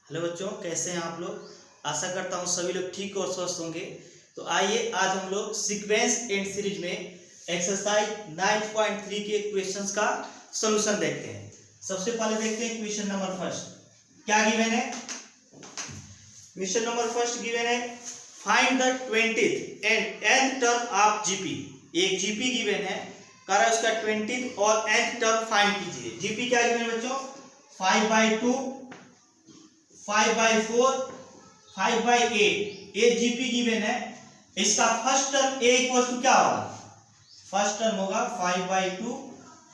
Hello बच्चों, कैसे हैं आप लोग। आशा करता हूँ सभी लोग ठीक और स्वस्थ होंगे। तो आइए आज हम लोग सीक्वेंस एंड सीरीज में एक्सरसाइज 9.3 के क्वेश्चंस का सॉल्यूशन देखते हैं। सबसे पहले देखते हैं क्वेश्चन नंबर फर्स्ट। क्या गिवन है? क्वेश्चन नंबर फर्स्ट गिवन है, find the 20th and nth term of GP. एक जीपी गिवन है, कह रहा है उसका 20th और nth टर्म फाइंड कीजिए। जीपी क्या गिवन है बच्चों? 5/2, 5/4, 5/8 ये जीपी गिवन है। इसका first term A equal to क्या होगा? फर्स्ट टर्म होगा 5/2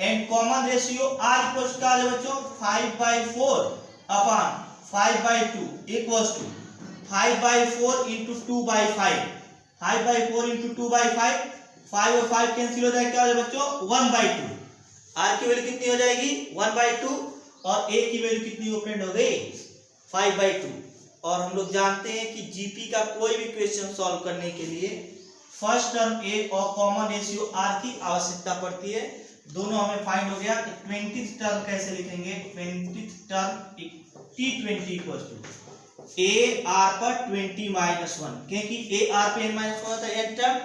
and common ratio are equal to क्या है बच्चों? 5/4 upon 5/2 equal to 5/4 into 2/5। 5/4 into 2/5, 5 और 5 कैंसिल हो जाएगा, क्या हो जाएगा बच्चों? 1/2। आर की वैल्यू कितनी हो जाएगी? 1/2 और ए की वैल्यू कितनी हो फ्रेंड हो गई? 5/2। और हम लोग जानते हैं कि जीपी का कोई भी क्वेश्चन सॉल्व करने के लिए फर्स्ट टर्म ए और कॉमन रेशियो आर की आवश्यकता पड़ती है। दोनों हमें फाइंड हो गया। कि 20th टर्म कैसे लिखेंगे? 20th term T20 equal to A R पर 20-1, क्योंकि ए आर पे n-1 होता है n टर्म।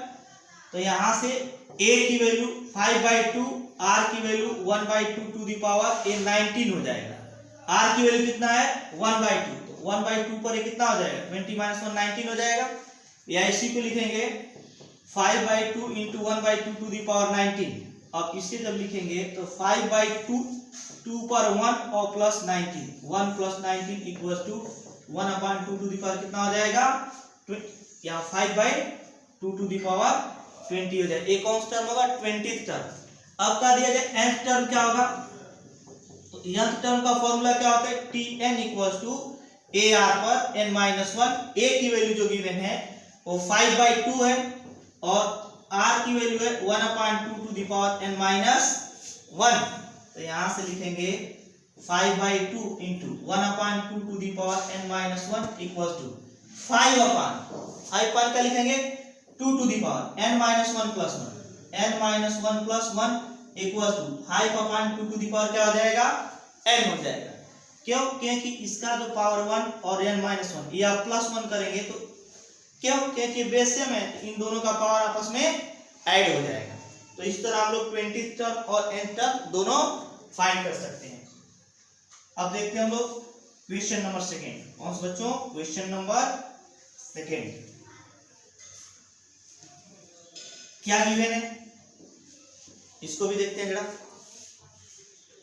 तो यहां से ए की वैल्यू 5/2, आर की वैल्यू 1/2 टू द पावर ए 19 हो जाएगा। आर की वैल्यू कितना है? 1/2। तो 1/2 पर ये कितना हो जाएगा? 20-1 19 हो जाएगा। या इसी को लिखेंगे 5/2 इंटू 1/2 टू द पावर 19। अब इसे जब लिखेंगे तो 5/2 2 पर 1 और plus 19, 1 plus 19 equal to 1/2 to the power कितना हो जाएगा? या 5/2 टू द पावर 20 हो जाएगा। एक कौन सा टर्म होगा? 20th term. अब क्या दिया जाए? nth टर्म क्या होगा? तो nth टर्म का फॉर्मूला क्या होता है? Tn equal to A R पर n-1। ए की वैल्यू जो गिवन है वो 5/2 है और आर की वैल्यू है 1/2 टू द पावर n-1। तो यहां से लिखेंगे 5/2 into 1/2 to the power n-1 equal to 5 का लिखेंगे 2 to the power n-1 plus 1, n-1 plus 1 equal to 5/2 to the power क्या हो जाएगा? n हो जाएगा। क्यों? क्योंकि इसका जो पावर 1 और n-1 ये आप प्लस 1 करेंगे तो क्यों? क्योंकि बेस सेम है, इन दोनों का पावर आपस में ऐड हो जाएगा। तो इस तरह हम लोग 20th टर्म और nth टर्म दोनों फाइंड कर सकते हैं। अब देखते हैं हम लोग क्वेश्चन नंबर सेकेंड। कौन सा बच्चों? Question number second. क्या गिवन है इसको भी देखते हैं जरा।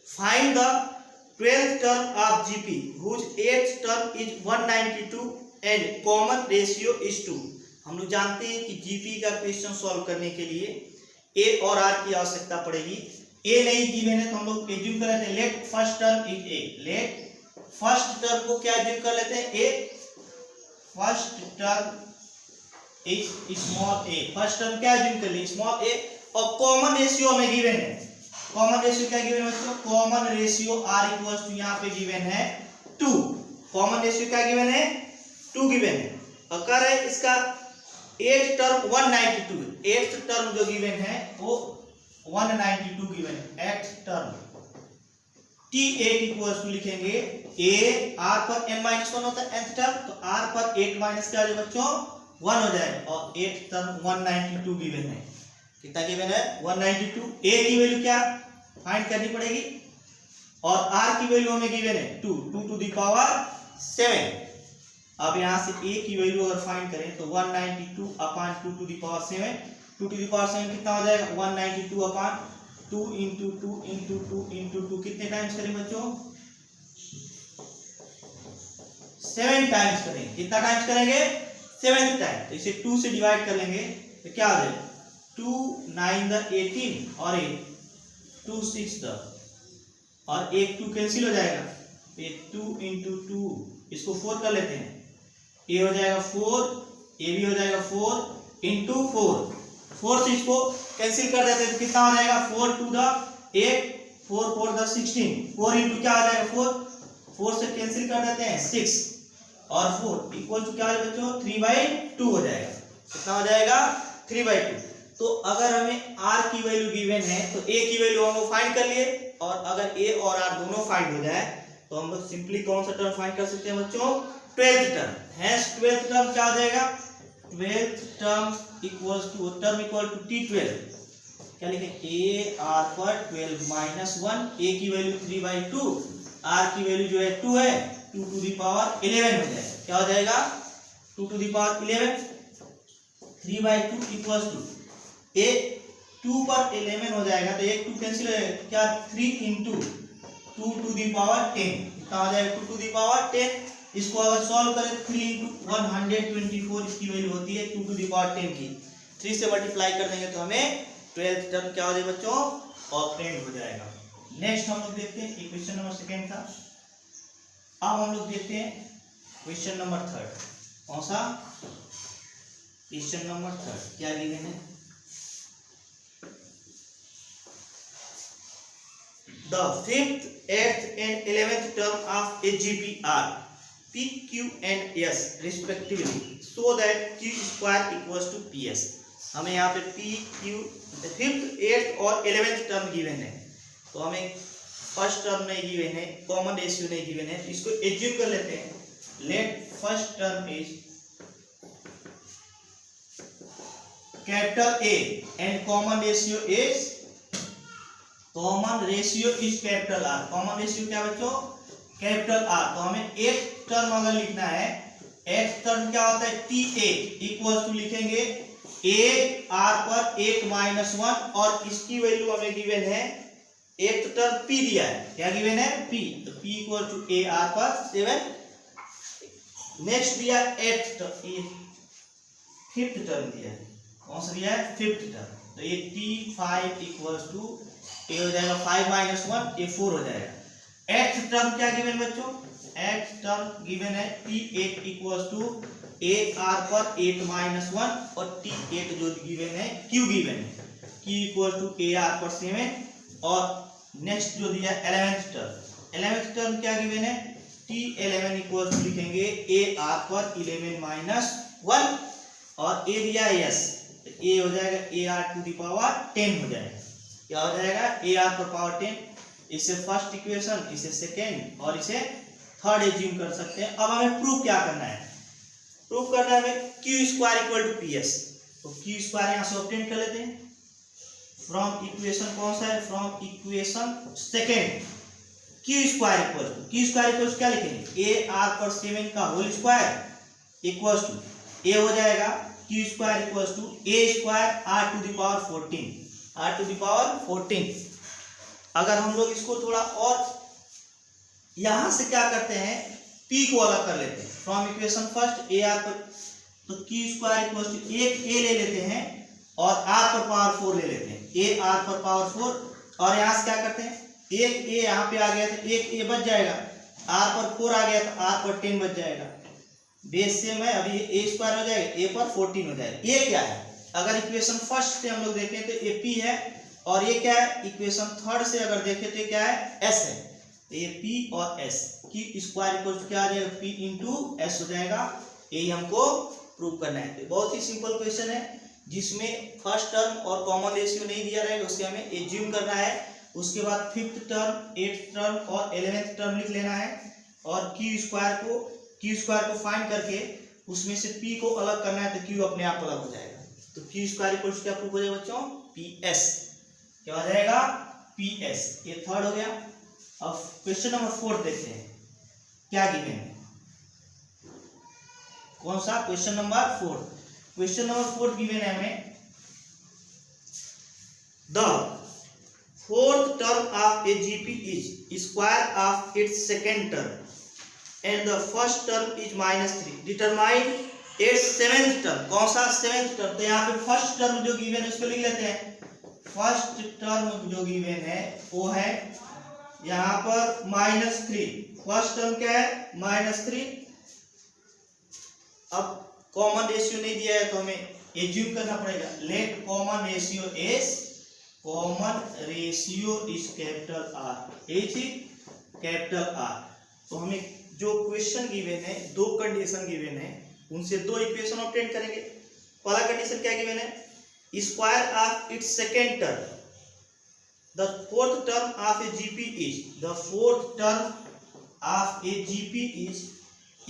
Find the 12th term of GP whose 8th term is 192 and common ratio is 2। हम लोग जानते हैं कि जीपी का क्वेश्चन सॉल्व करने के लिए ए और आर की आवश्यकता पड़ेगी। ए नहीं गिवन है तो हम लोग एज्यूम कर लेते हैं let first term is a. Let first term को क्या एज्यूम कर लेते हैं? A first term is small a. First term क्या एज्यूम कर लिए? Small a. और कॉमन रेशियो में गिवन है। कॉमन रेशियो क्या गिवन है बच्चों? Common ratio are equal to यहाँ पे गिवन है 2। कॉमन रेशियो क्या गिवन है? 2 गिवन है। और कह रहे इसका 8th टर्म 192। 8th टर्म जो गिवन है वो 192 गिवन है। 8th term T8 equal to लिखेंगे ए आर पर n-1 होता है nth टर्म, तो आर पर 8 माइनस क्या हो बच्चों? 1 हो जाएगा। और 8th टर्म 192 गिवन है। कितना गिवन है? 192। ए की वैल्यू क्या फाइंड करनी पड़ेगी और आर की वैल्यू हमें गिवन है 2 टू द पावर 7। अब यहां से ए की वैल्यू अगर फाइंड करें तो 192 upon 2 to the power 7। 2 to the power 7 कितना हो जाएगा? 192 अपॉन 2 इंटू 2 इंटू 2 इंटू 2 कितने टाइम्स करें बच्चों? 7 टाइम्स करेंगे। कितना टाइम्स करेंगे? 7th time. तो इसे 2 से डिवाइड कर लेंगे तो क्या हो जाएगा? 2 9 द 18 और 2 6 द और 1 2 कैंसिल हो जाएगा। ये 2 इंटू 2 इसको 4 कर लेते हैं। ए हो जाएगा 4, ए भी हो जाएगा 4 इंटू 4। 4 से इसको कैंसिल कर देते हैं तो कितना हो जाएगा? 4 टू द 8, 4 4 द 16। 4 इंटू क्या हो जाएगा? 4 से कैंसिल कर देते हैं 6 और 4 इक्वल टू क्या है बच्चों? 3/2 हो जाएगा। कितना हो जाएगा? 3/2। तो अगर हमें r की वैल्यू गिवन है तो a की वैल्यू हम फाइंड कर लिए, और अगर a और r दोनों फाइंड हो जाए तो हम लोग सिंपली कौन सा टर्म फाइंड कर सकते हैं बच्चों, 12th term. Hence 12th term क्या हो जाएगा, 12th term equal to T12, क्या लिखें, ए आर पर 12 माइनस 1, ए की वैल्यू 3/2, आर की वैल्यू जो है 2 है, 2 to the power 11 हो जाएगा। क्या हो जाएगा, 2 to the power 11, 3/2 equal to ए 2 पर 11 हो जाएगा तो एक 2 कैंसिल हो जाएगा, क्या 3 इंटू 2 to the power 10, कितना हो जाएगा 2 to the power 10। इसको अगर सॉल्व करें 3 इंटू 124 इसकी वैल्यू होती है 2 to the power 10 की, 3 से मल्टीप्लाई कर देंगे तो हमें 12th टर्म क्या हो जाएगा बच्चों, ऑब्टेन्ड हो जाएगा। नेक्स्ट हम लोग देखते हैं इक्वेशन नंबर 2 था। अब हम लोग देखते हैं क्वेश्चन नंबर 3। कौन सा, क्वेश्चन नंबर 3 क्या गिवन है, the 5th, 8th and 11th term of a GP are P, Q and S respectively, so that Q square equals to PS। हमें यहाँ पे P, Q, 5th, 8th और 11th term given है, तो हमें first term नहीं given है, common ratio नहीं गिवन है, इसको एज्यूम कर लेते हैं। Let first term is capital A and common ratio is capital R। Common ratio क्या बच्चों, कैपिटल R। तो हमें एक टर्म अगर लिखना है, एक टर्म क्या होता है T8 इक्वल टू लिखेंगे A R पर 8 माइनस 1 और इसकी वैल्यू हमें गिवन है, एक टर्म P दिया है, क्या गिवन है P, तो P equal to A R पर 7। नेक्स्ट दिया 5th टर्म दिया है, कौन सा दिया है 5th टर्म, तो ये T5 इक्वल टू ए हो जाएगा 5 माइनस 1, ये 4 हो जाएगा। 8th टर्म क्या गिवन बच्चों, 8th टर्म गिवन है T8 equal to A R पर 8 माइनस 1 और T8 जो गिवन है Q गिवन है, Q equal to A R पर 7। और नेक्स्ट जो दिया 11th टर्म क्या गिवन है, T11 इक्वल टू लिखेंगे ए आर पर 11 माइनस 1 और ए दिया S, ए हो जाएगा A R to the power 10 हो जाएगा। क्या हो जाएगा ए आर पर पावर 10। इसे फर्स्ट इक्वेशन, इसे सेकेंड और इसे थर्ड एज्यूम कर सकते हैं। अब हमें प्रूफ क्या करना है, प्रूफ करना है हमें Q square equal to PS, तो Q स्क्वायर यहाँ से ऑब्टेन कर लेते हैं फ्रॉम इक्वेशन, कौन सा है, from equation second. Q square equal to क्या लिखेंगे, ए आर पर 7 का whole square equal to A हो जाएगा Q square equal to A square R to the power 14। अगर हम लोग इसको थोड़ा और यहां से क्या करते हैं, P को अलग कर लेते हैं from equation first A R पर, तो Q स्क्वायर इक्वल टू एक ए ले लेते हैं और R पर पावर 4 ले लेते हैं, ए आर पर पावर 4। और यहां से क्या करते हैं, एक ए यहाँ पे आ गया तो एक ए बच जाएगा, R पर 4 आ गया तो R पर 10 बच जाएगा। बेस सेम है, अभी ए स्क्वायर हो जाएगा, ए पर 14 हो जाएगा। ये क्या है, अगर इक्वेशन फर्स्ट से हम लोग देखें तो ये P है, और ये क्या है, इक्वेशन थर्ड से अगर देखें तो क्या है, S है, तो ये P और S की स्क्वायर इक्वल टू क्या आ जाएगा, P इंटू S हो जाएगा। यही हमको प्रूव करना है। तो बहुत ही सिंपल क्वेश्चन है जिसमें फर्स्ट टर्म और कॉमन रेशियो नहीं दिया रहेगा, उससे हमें एज्यूम करना है। उसके बाद 5th टर्म, 8th टर्म और 11th टर्म लिख लेना है, और Q स्क्वायर को फाइंड करके उसमें से P को अलग करना है, तो Q अपने आप अलग हो जाएगा। तो Q स्क्वायर इक्वल टू क्या प्रूव हो जाएगा बच्चों, PS। क्या हो जाएगा, PS। ये थर्ड हो गया। अब क्वेश्चन नंबर 4 देखते हैं क्या गिवन है, कौन सा, question number 4। Question number 4 given है हमें, the 4th term of a GP is square of its second term and the first term is -3, determine its 7th term। कौन सा 7th टर्म, तो यहाँ पे फर्स्ट टर्म जो गिवन है उसको लिख लेते हैं। फर्स्ट टर्म जो गिवन है वो है यहाँ पर -3। फर्स्ट टर्म क्या है, -3। अब कॉमन रेशियो नहीं दिया है तो हमें एज्यूम करना पड़ेगा। Late common ratio is capital R। तो हमें जो क्वेश्चन गिवन है, दो कंडीशन गिवन है, उनसे दो इक्वेशन ऑब्टेन करेंगे। पहला कंडीशन क्या गिवन है, square of its second term the 4th term of A GP is, the 4th term of A GP is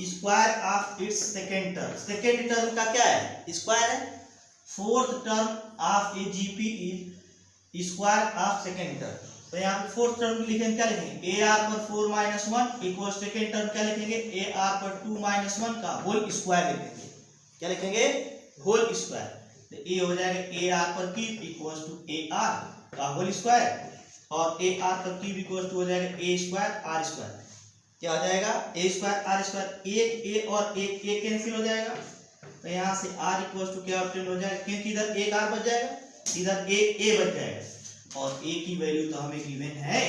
square of its second term. Second term का क्या है? स्क्वायर है। Fourth term of A GP is square of second term. तो यहाँ पे fourth term लिखेंगे, क्या लिखेंगे? ए आर पर 4 माइनस 1 इक्वल सेकेंड टर्म क्या लिखेंगे? ए आर पर 2 माइनस 1 का होल स्क्वायर लिखेंगे। क्या लिखेंगे? Whole square. तो ए हो जाएगा ए आर पर cube equal to A R का होल स्क्वायर, और ए आर पर क्यूब इक्वल टू हो जाएगा ए स्क्वायर आर स्क्वायर। क्या हो जाएगा? A square R square. एक ए और एक ए कैंसिल हो जाएगा, तो यहाँ से आर इक्वल टू क्या ऑब्टेन हो जाएगा? क्योंकि इधर एक आर बच जाएगा, इधर एक ए बच जाएगा, और ए की वैल्यू तो हमें गिवन है,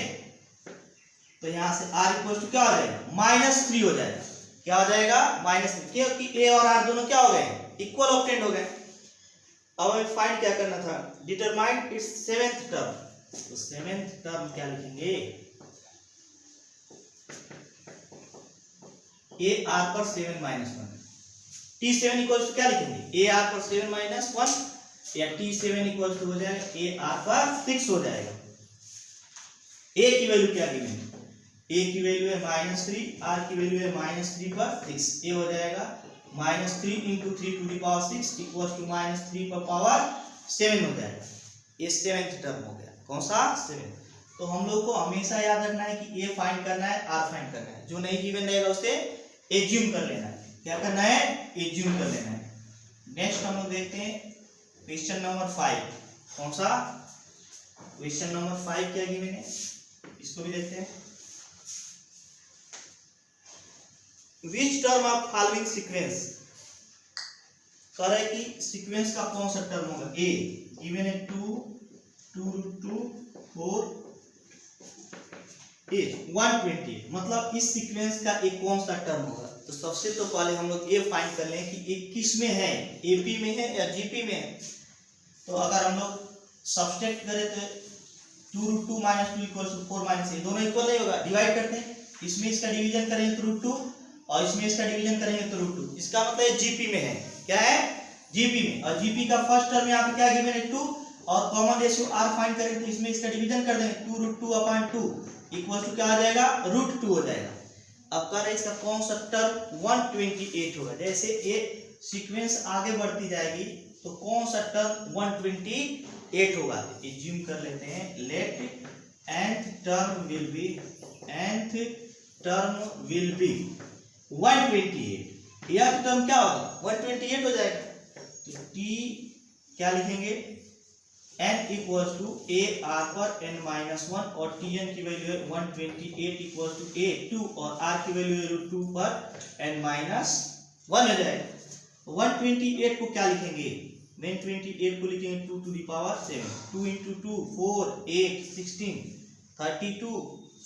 तो यहाँ से आर इक्वल टू क्या हो जाएगा? -3 हो जाएगा। क्या हो जाएगा? -3, क्योंकि ए और आर दोनों क्या हो गए? इक्वल ऑब्टेन हो गए। अब हमें फाइंड क्या करना था? Determine its seventh term. तो सेवेंथ टर्म क्या लिखेंगे? ए आर पर 7 माइनस 1। T7 इक्वल टू क्या लिखेंगे? ए आर पर 7 माइनस 1, या T7 इक्वल टू हो जाएगा ए आर पर 6 हो जाएगा। ए की वैल्यू क्या गिवन है? ए की वैल्यू है -3, आर की वैल्यू है -3 पर 6। ए हो जाएगा -3 into 3 to the power 6 equal to -3 पर पावर 7 हो जाएगा। ये सेवेंथ टर्म हो गया। कौन सा? 7। तो हम लोग को हमेशा याद रखना है कि ए फाइंड करना है, आर फाइंड करना है। जो नहीं गिवन रहेगा उसे एज्यूम कर लेना है। क्या करना है? एज्यूम कर लेना है। नेक्स्ट हम लोग देखते हैं क्वेश्चन नंबर 5। कौन सा? क्वेश्चन नंबर 5 क्या गिवन है, इसको भी देखते हैं। Which term of following sequence, कह रहा है कि सीक्वेंस का कौन सा टर्म होगा? ए गिवन है 2 2√2 4 120, मतलब इस सीक्वेंस का एक कौन सा टर्म होगा? तो सबसे तो पहले हम लोग ये फाइंड कर लें कि ये किस में है, एपी में है या जीपी में है। तो अगर हम लोग सब्सट्रैक्ट करें तो 2√2 - 2 इक्वल टू 4 - 8, दोनों इक्वल नहीं होगा। डिवाइड करते हैं, इसमें इसका डिवीजन करेंगे तो √2 और इसमें इसका डिवीजन करेंगे तो √2। इसका मतलब जीपी में है। क्या है? जीपी में। और जीपी का फर्स्ट टर्म यहाँ पे क्या गिवन है? 2, और कॉमन रेशियो आर फाइंड करें तो इसमें इसका डिवीजन कर देंगे 2√2/2 इक्वल टू क्या आ जाएगा? √2 हो जाएगा। अब कह रहे इसका कौन सा टर्म? 128 होगा। जैसे ये सीक्वेंस आगे बढ़ती जाएगी तो कौन सा टर्म 128 होगा? एज्यूम कर लेते हैं, let nth term will be 128। यह टर्म क्या होगा? 128 हो जाएगा। तो t क्या लिखेंगे? n equal to A R पर n-1, और tn की वैल्यू है 128 इक्वल टू a 2, और r की वैल्यू है √2 पर n-1 हो जाएगा। 128 को क्या लिखेंगे? 128 को लिखेंगे 2 टू द पावर 7। 2 इंटू 2 4 8 16 32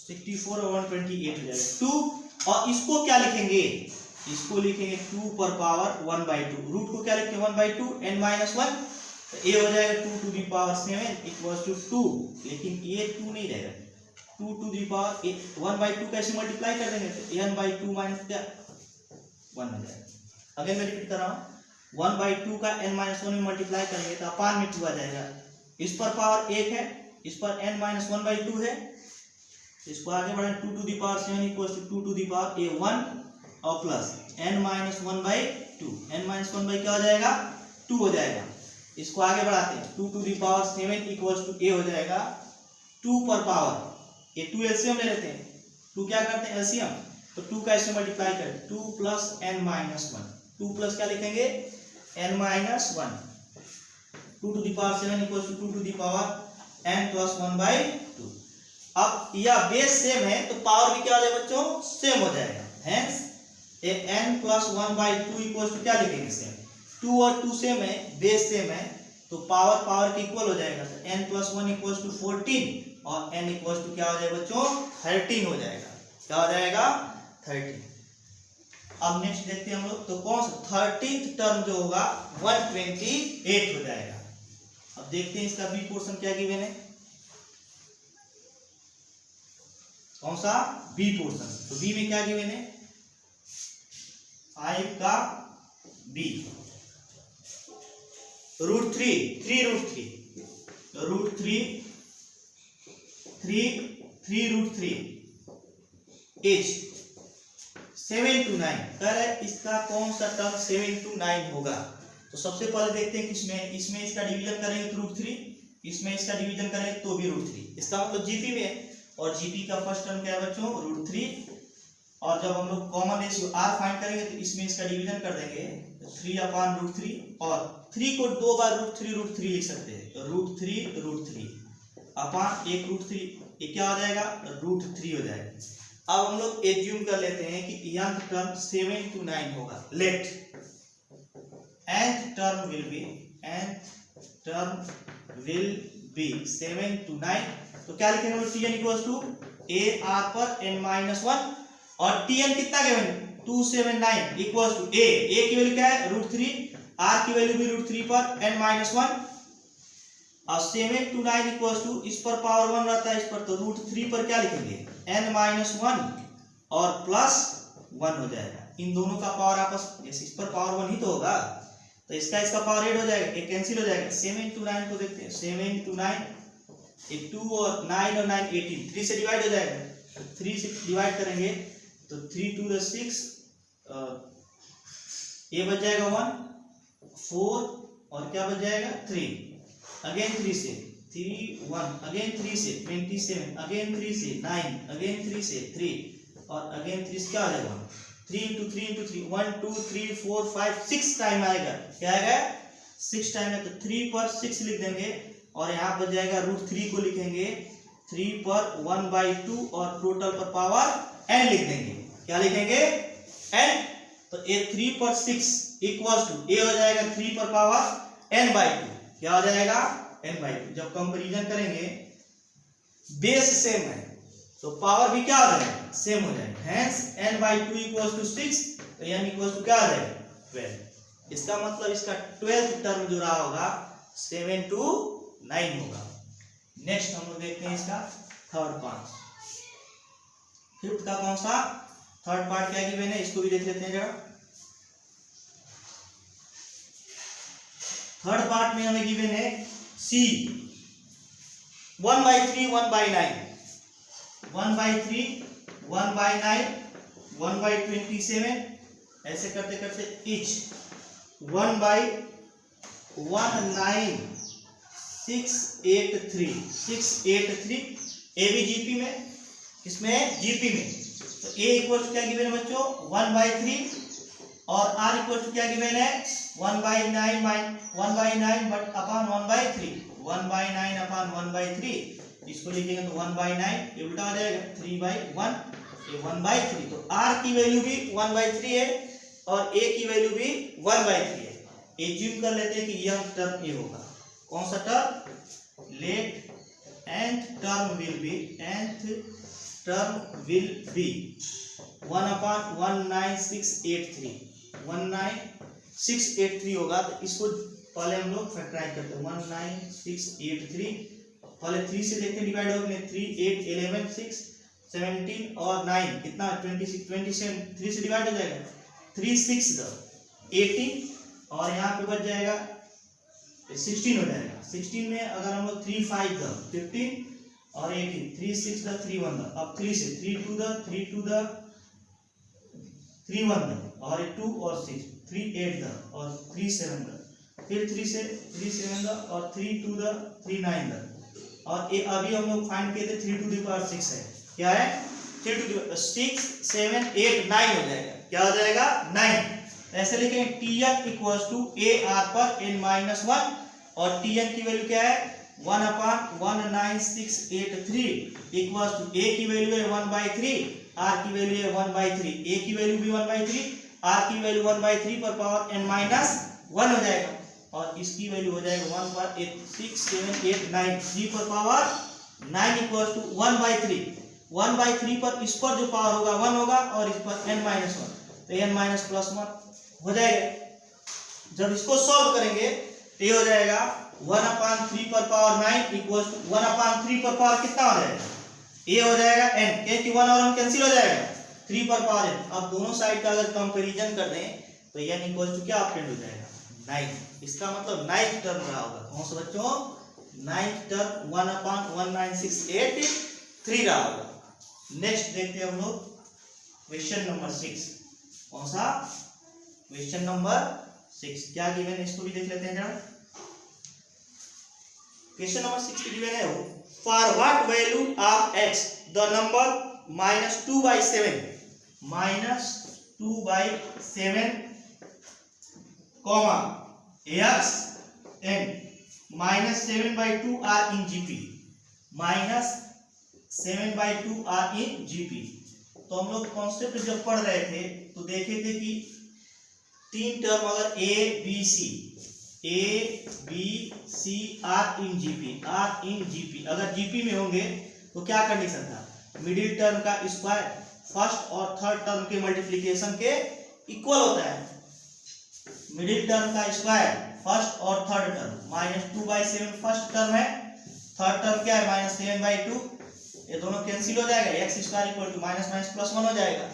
64 और 128 हो जाएगा 2। और इसको क्या लिखेंगे? इसको लिखेंगे 2 पर पावर 1/2। रूट को क्या लिखते हैं? 1/2 n-1, तो ये हो जाएगा 2 to the power 7 equals to 2, लेकिन ये 2 नहीं रहेगा। 2 टू दी पावर 1/2 कैसे मल्टीप्लाई कर देंगे? तो n/2 माइनस क्या 1 हो जाएगा। अगेन मैं रिपीट कर रहा हूँ, 1/2 का n-1 में मल्टीप्लाई करेंगे तो अपान में 2 आ जाएगा। इस पर पावर 1 है, इस पर n-1/2 है, इसको आगे बढ़ाएं 2 to the power 7 equals to 2 to the power 1 और प्लस n-1/2। n-1 क्या हो जाएगा? 2 हो जाएगा। इसको आगे बढ़ाते हैं 2 to the power 7 equals to a हो जाएगा 2 पर पावर, ये 2 एलसीएम ले लेते हैं। 2 क्या करते हैं? एलसीएम। तो 2 का इससे मल्टीप्लाई करें 2 प्लस n-1, 2 प्लस क्या लिखेंगे? n-1। 2 to the power 7 equals to 2 to the power n+1/2। अब यह बेस सेम है तो पावर भी क्या हो जाएगा बच्चों? सेम हो जाएगा। हेंस ये n+1/2 इक्वल्स टू क्या लिखेंगे? सेम। 2 और 2 सेम है, बेस सेम है, तो पावर पावर के इक्वल हो जाएगा। तो n+1 इक्वल्स टू 14 और n इक्वल्स टू क्या हो जाएगा बच्चों? 13 हो जाएगा। क्या हो जाएगा? 13। अब नेक्स्ट देखते हैं हम लोग, तो कौन सा 13th टर्म जो होगा 128 हो जाएगा। अब देखते हैं इसका बी पोर्शन क्या गिवन है। कौन सा? B portion. तो बी में क्या गिवन है? 5 का बी √3 3 √3 एच 7 to 9 कह रहे इसका कौन सा टर्म 7 to 9 होगा। तो सबसे पहले देखते हैं किसमें, इसमें इसका डिवीजन करेंगे तो √3, इसमें इसका डिवीजन करेंगे तो भी √3, इसका मतलब जीपी में है। और जीपी का फर्स्ट टर्म क्या है बच्चों, √3। और जब हम लोग कॉमन रेशियो r फाइंड करेंगे तो इसमें इसका डिवीजन कर देंगे तो 3/√3 और 3 को 2 बार √3 लिख सकते हैं तो √3 अपान एक √3, ये क्या हो जाएगा √3 हो जाएगा। अब हम लोग एज्यूम कर लेते हैं कि यंग टर्म 7 to 9 होगा। Let nth term will be 7 to 9, तो क्या लिखेंगे Tn equals to a r पर n-1 और Tn कितना गिवन 279 इक्वल्स टू a की वैल्यू क्या है √3, r की वैल्यू भी √3 पर n-1 और 7 to 9 इक्वल्स टू इस पर पावर 1 रहता है इस पर, तो √3 पर क्या लिखेंगे n-1 और प्लस 1 हो जाएगा। इन दोनों का पावर आपस इस पर पावर 1 ही तो होगा तो इसका पावर 8 हो जाएगा, एक कैंसिल हो जाएगा। 7 to 9 को देखते हैं, 7 to 9 एक 2 और 9 और 9 18, 3 से डिवाइड हो जाएगा, 3 से डिवाइड करेंगे तो 3 to the 6 ये बच जाएगा 1 4 और क्या बच जाएगा 3, अगेन 3 से 3 1 अगेन 3 से 27 अगेन 3 से 9 अगेन 3 से 3 और अगेन 3 से क्या आ जाएगा 3 into 3 into 3 1 2 3 4 5 6 टाइम आएगा, क्या आएगा 6 टाइम है तो 3 पर 6 लिख देंगे और यहाँ बच जाएगा √3 को लिखेंगे 3 पर 1/2 और टोटल पर पावर n लिख देंगे, क्या लिखेंगे n, तो a 3 पर 6 इक्वल्स टू a हो जाएगा 3 पर पावर n/2, क्या हो जाएगा n/2। जब कंपैरिजन करेंगे बेस सेम है तो पावर भी क्या हो जाएगा सेम हो जाएगा, हेंस n/2 इक्वल्स टू 6 तो n इक्वल्स टू क्या आ जाएगा 12। इसका मतलब इसका 12th टर्म जो रहा होगा 7 to 9 होगा। नेक्स्ट हम लोग देखते हैं इसका थर्ड पार्ट, फिफ्थ का कौन सा थर्ड पार्ट क्या गिवन है इसको भी देख लेते हैं जरा। थर्ड पार्ट में हमें गिवन है C 1/3 1/9 1/3 1/9 1/27 ऐसे करते करते each 1/19 ए बी जीपी में, किसमें जीपी में, तो a इक्वल टू क्या गिवन है बच्चों 1/3 और r इक्वल टू क्या गिवन है 1/9 बट अपान 1/3 1/9 अपान 1/3, इसको लिखेंगे तो 1/9 ये उल्टा हो जाएगा 3/1 ये 1/3, तो r की वैल्यू भी 1/3 है और a की वैल्यू भी 1/3 है। एज्यूम कर लेते हैं कि यह टर्म ये होगा, कौन सा term, let nth term will be 1/19683 होगा। तो इसको पहले हम लोग फैक्टराइज करते हैं 19683, पहले 3 से देखते हैं डिवाइड हो गए 3 8 11 6 17 और 9 कितना 26 27 3 से डिवाइड हो जाएगा 3 6 18 और यहाँ पे बच जाएगा 16 हो जाएगा। 16 में अगर हम लोग 3 5 15 और 18 3 6 3 1 अब 3 से 3 2 3 1 और 2 और 6 3 8 और 3 7 फिर 3 से 3 7 और 3 2 3 9 और ये अभी हम लोग फाइंड किए थे 3 to the power 6 है, क्या है 3 to the 6 7 8 9 हो जाएगा, क्या हो जाएगा 9। ऐसे लिखेंगे Tn इक्वल्स टू AR पर n-1 और Tn की वैल्यू क्या है 1/19683 इक्वल्स टू A की वैल्यू है 1/3 R की वैल्यू है 1/3, A की वैल्यू भी 1/3 R की वैल्यू 1/3 पर पावर n-1 हो जाएगा और इसकी वैल्यू हो जाएगा 1 पर 8 6 7 8 9 3 पर पावर 9 इक्वल्स टू 1/3 पर इस पर जो पावर होगा 1 होगा और इस पर n-1 तो n-1 हो जाएगा। जब इसको सॉल्व करेंगे तो ये हो जाएगा 1/3 पर पावर 9 इक्वल्स टू 1/3 पर पावर कितना हो जाएगा ये हो जाएगा n, क्योंकि 1 और 1 कैंसिल हो जाएगा 3 पर पावर n। अब दोनों साइड का अगर कंपैरिजन कर दें तो n इक्वल्स टू क्या ऑप्टेंड हो जाएगा 9। इसका मतलब 9th टर्म रहा होगा, कौन सा बच्चों 9th टर्म 1/19683 रहा होगा। नेक्स्ट देखते हैं हम लोग क्वेश्चन नंबर 6। कौन सा? क्वेश्चन नंबर 6 क्या गिवन है, इसको भी देख लेते हैं जरा। क्वेश्चन नंबर 6 की गिवन है, for what value of x the number -2/7 comma x and -7/2 are in GP, -7/2 are in GP. तो हम लोग कॉन्सेप्ट जब पढ़ रहे थे तो देखे थे कि तीन टर्म अगर A B C are in GP अगर जीपी में होंगे तो क्या कंडीशन था? मिडिल टर्म का स्क्वायर फर्स्ट और थर्ड टर्म के मल्टीप्लिकेशन के इक्वल होता है। मिडिल टर्म का स्क्वायर फर्स्ट और थर्ड टर्म, -2/7 फर्स्ट टर्म है, थर्ड टर्म क्या है -7/2, ये दोनों कैंसिल हो जाएगा, x square equal to minus minus plus 1 हो जाएगा,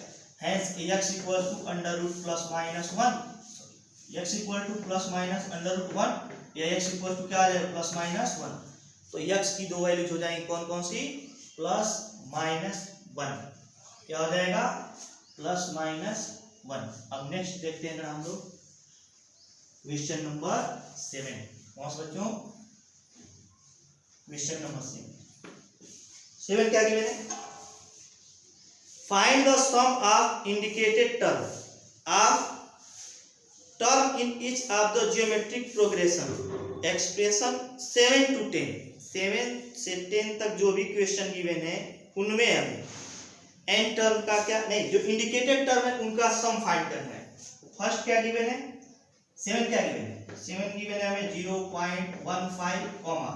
hence x equal to under root plus minus 1, x equal to plus minus under root 1, या x इक्वल टू क्या आ जाएगा प्लस माइनस 1। तो x की दो वैल्यूज हो जाएंगी कौन कौन सी? प्लस माइनस 1, क्या हो जाएगा? Plus minus 1। अब नेक्स्ट देखते हैं हम लोग क्वेश्चन नंबर 7। कौन सा बच्चों? क्वेश्चन नंबर 7 क्या गिवन है? Find the sum of indicated term in each of the geometric progression expression 7 to 10, 7 से 10 तक जो भी क्वेश्चन गिवन है उनमें हमें एन टर्म का क्या नहीं, जो इंडिकेटेड टर्म है उनका सम फाइंड करना है। फर्स्ट क्या गिवन है? 7 क्या गिवन है? 7 गिवन है हमें 0.15 कॉमा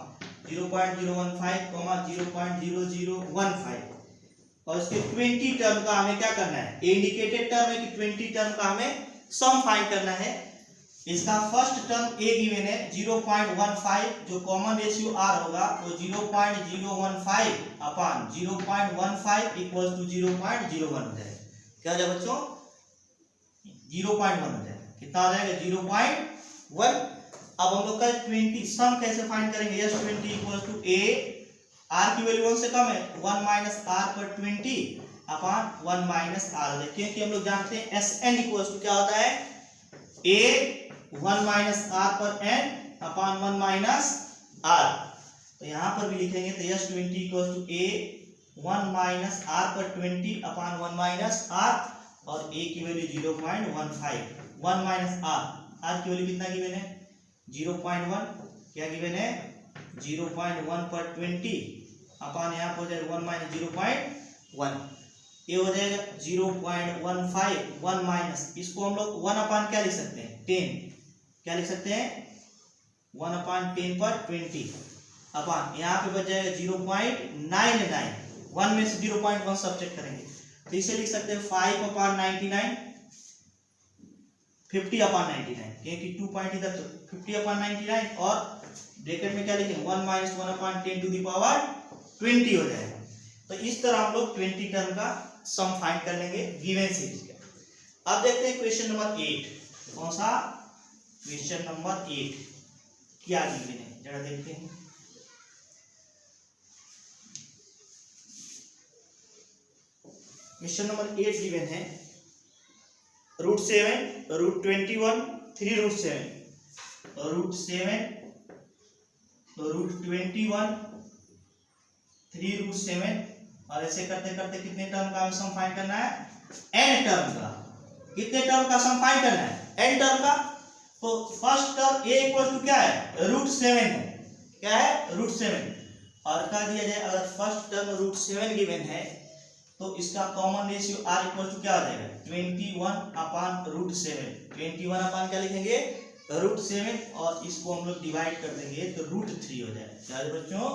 0.015 कॉमा 0.0015 और इसके 20 टर्म का हमें क्या करना है? इंडिकेटेड टर्म है कि 20 टर्म का हमें सम फाइंड करना है। इसका फर्स्ट टर्म ए गिवन है 0.15, जो कॉमन रेशियो आर होगा वो 0.015 अपान 0.15 इक्वल टू 0.01 हो जाएगा। क्या हो जाएगा बच्चों? 0.1 हो जाएगा। कितना आ जाएगा? 0.1। अब हम लोग का 20 सम कैसे फाइंड करेंगे? S 20 equal to A, R की वैल्यू 1 से कम है, 1 माइनस आर पर 20 अपान 1 माइनस आर हो जाएगा, क्योंकि हम लोग जानते हैं एस एन इक्वल टू क्या होता है? ए 1 माइनस आर पर एन अपान 1 माइनस आर। तो यहाँ पर भी लिखेंगे तो S 20 equal to A 1 minus R पर 20 अपान 1 माइनस आर और ए की वैल्यू 0.15, 1 माइनस आर की वैल्यू कितना गिवन है? 0.1। क्या गिवन है? 0.1 पर 20 अपान यहाँ पर हो जाएगा 1 माइनस 0.1, ये हो जाएगा 0.15, 1 माइनस, इसको हम लोग 1 अपान क्या लिख सकते हैं? 10। क्या लिख सकते हैं? 1 अपान 10 पर 20 अपान यहाँ पे बच जाएगा 0.99, 1 में से 0.1 सब्ट्रैक्ट करेंगे तो इसे लिख सकते हैं 5 अपान 99, 50 अपान 99, क्योंकि 2 पॉइंट इधर तो 50 अपान 99 और ब्रैकेट में क्या लिखेंगे? 1 minus 1 upon 10 to the power 20 हो जाएगा। तो इस तरह हम लोग 20 टर्म का सम फाइंड कर लेंगे गिवन सीरीज का। अब देखते हैं क्वेश्चन नंबर 8। कौन सा? क्वेश्चन नंबर 8 क्या गिवन है जरा देखते हैं। क्वेश्चन नंबर 8 गिवन है √7, √21, 3√7, √7, √21, 3√7 और ऐसे करते करते कितने टर्म का सम फाइंड करना है? n टर्म का। कितने टर्म का सम फाइंड करना है? n टर्म का। तो first term a equal to क्या है? √7 है। क्या है? √7 और क्या दिया जाए? अगर फर्स्ट टर्म √7 गिवन है तो इसका common ratio r equal to क्या हो जाएगा? 21 अपान √7। 21 अपान क्या लिखेंगे? √7 और इसको हम लोग डिवाइड कर देंगे तो √3 हो जाएगा। क्या है बच्चों?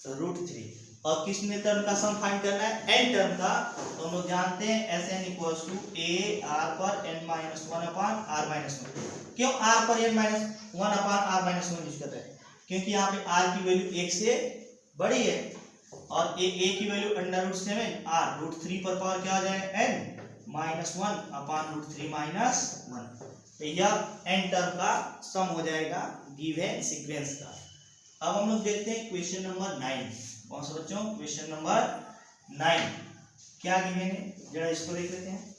√3। और किसने टर्म का सम फाइंड करना है? n टर्म का। तो हम लोग जानते हैं S N equals to A R पर n minus 1 upon R minus 1। क्यों आर पर n minus 1 upon R minus 1 use कर रहे हैं? क्योंकि यहाँ पे r की वैल्यू 1 से बड़ी है और a की वैल्यू √7, r √3 पर पावर क्या हो जाएगा? n माइनस 1 अपान √3 माइनस 1। तो यह n टर्म का सम हो जाएगा गिवन सीक्वेंस का। अब हम लोग देखते हैं क्वेश्चन नंबर 9। कौन सा बच्चों? क्वेश्चन नंबर 9 क्या गिवन है जरा इसको देख लेते हैं।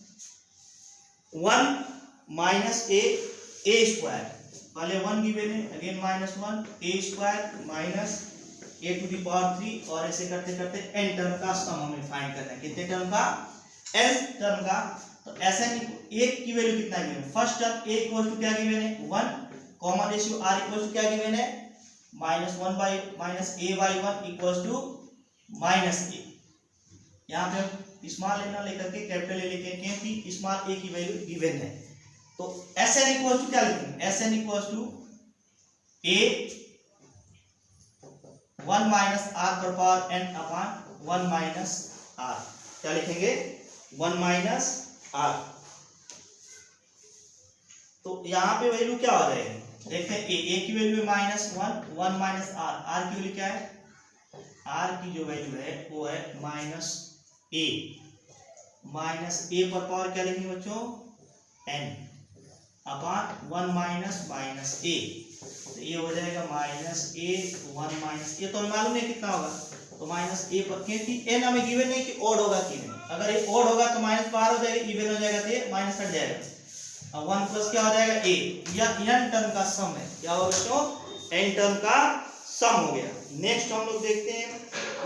1 माइनस ए स्क्वायर, पहले 1 गिवन है, again -1 A square minus a to the power 3, और ऐसे करते करते n टर्म का सम हमें फाइंड करना है। कितने टर्म का? n टर्म का। तो Sn एक की वैल्यू कितना गिवन है? First term a equal to क्या गिवन है? 1, common ratio r equal to क्या गिवन है? -1 by -a/1 equal to -a। यहाँ पे स्मॉल ए ना लेकर के कैपिटल ए लेके, क्योंकि स्मॉल ए की वैल्यू गिवन है। तो Sn इक्वल टू क्या लिखेंगे? Sn equal to a 1 minus r पर power n upon 1 minus r। क्या लिखेंगे? 1 माइनस r। तो यहाँ पे वैल्यू क्या हो जाएगी? देखते हैं, a की वैल्यू है -1, 1 माइनस r की वैल्यू क्या है? r की जो वैल्यू है वो है -a। -a पर पावर क्या लिखेंगे बच्चों? n upon 1 minus a। तो ये हो जाएगा -a 1 माइनस, ये तो हमें मालूम है कितना होगा। तो -a पर, क्योंकि n हमें गिवन नहीं कि ओड होगा कि नहीं। अगर ये ओड होगा तो माइनस बाहर हो जाएगा, इवन हो जाएगा तो ये माइनस हट जाएगा। अब 1 प्लस क्या हो जाएगा? a, या n टर्म का सम है। क्या होगा बच्चों? n टर्म का सम हो गया। नेक्स्ट हम लोग देखते हैं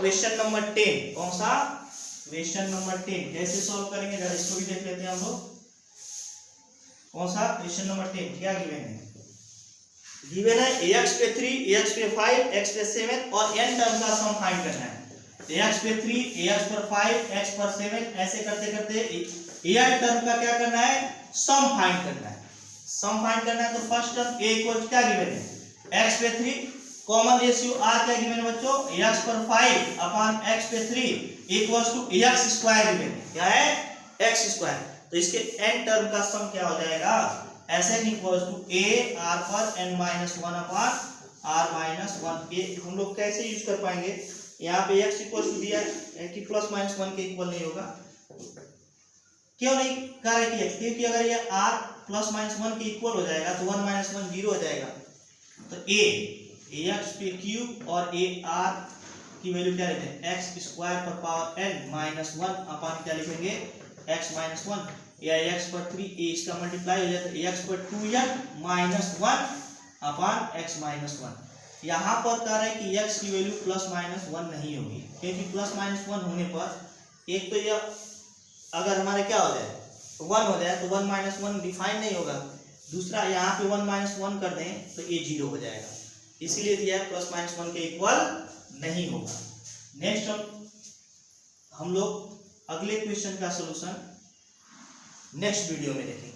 क्वेश्चन नंबर 10। कौन सा? क्वेश्चन नंबर 10 कैसे सॉल्व करेंगे, जरा इसको भी देख लेते हैं हम लोग। कौन सा? क्वेश्चन नंबर 10 क्या गिवन है? गिवन है ax पे 3, ax पे 5, x पे 7 और n टर्म का सम फाइंड करना है। ax पे 3, ax पर 5, x पर 7, ऐसे करते करते n टर्म का क्या करना है? सम फाइंड करना है। सम फाइंड करना है तो फर्स्ट टर्म a इक्वल क्या गिवन है? x पे 3, कॉमन रेशियो r क्या गिवन है बच्चों? x पर 5 अपॉन x पे 3 equals to x square given है। क्या है? x square. तो इसके n टर्म का सम क्या हो जाएगा? Sn equals to a r पर n-1 अपॉन r-1। ये हम लोग कैसे यूज कर पाएंगे? यहाँ पे x इक्वल्स टू दिया है कि +-1 के इक्वल नहीं होगा। क्यों नहीं कह रहे कि x? क्योंकि अगर ये r +-1 के इक्वल हो जाएगा तो 1-1 0 हो जाएगा। तो ax पे क्यूब और ar की वैल्यू क्या लेते हैं? x स्क्वायर पर पावर n-1 अपॉन क्या लिखेंगे? x-1, या x पर 3 a इसका मल्टीप्लाई हो जाता है x पर 2n-1 अपॉन x-1। यहाँ पर कह रहे हैं कि x की वैल्यू +-1 नहीं होगी, क्योंकि +-1 होने पर एक तो यह अगर हमारे क्या हो जाए 1 हो जाए तो 1-1 डिफाइन नहीं होगा। दूसरा यहाँ पे 1-1 कर दें तो ये 0 हो जाएगा, इसीलिए दिया है +-1 के इक्वल नहीं होगा। नेक्स्ट हम लोग अगले क्वेश्चन का सलूशन नेक्स्ट वीडियो में देखेंगे।